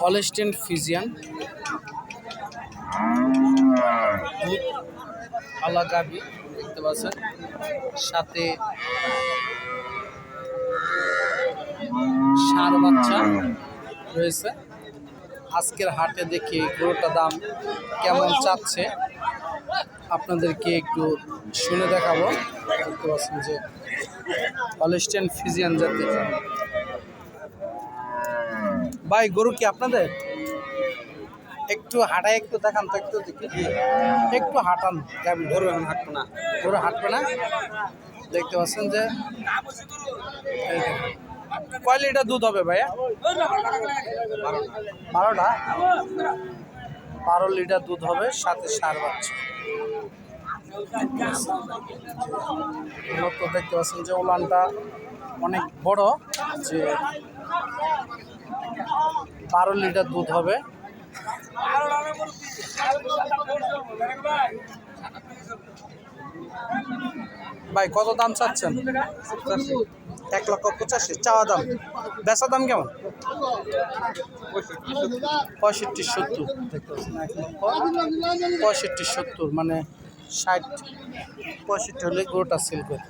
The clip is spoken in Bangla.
হলস্টেইন ফ্রিজিয়ান দুধ আলা গাভী দেখতে পাচ্ছেন, সাথে ষাঁড় বাচ্চা রয়েছে। আজকের হাটে দেখি গরুটার দাম কেমন চাচ্ছে আপনাদেরকে একটু শুনে দেখাবো। দেখতে পাচ্ছেন যে হলস্টেইন ফ্রিজিয়ান জাতের। ভাই গরু কি আপনাদের? একটু হাঁটায় একটু দেখান তো, একটু দেখি, একটু হাঁটান। গরু এখন হাঁটবে না, গরু হাঁটবে না। দেখতে পাচ্ছেন যে কয় লিটার দুধ হবে ভাইয়া? 12 লিটার দুধ হবে, সাথে ষাঁড় বাচ্চা। দেখতে পাচ্ছেন যে উলানটা অনেক বড়, যে 12 লিটার দুধ হবে। ভাই কত দাম চাচ্ছেন? 1,85,000 চাওয়া দাম। বেচা দাম কেমন? 65-70। দেখতে পাচ্ছেন 1,65,000, মানে 60-65 হলে গরুটা সেল করে।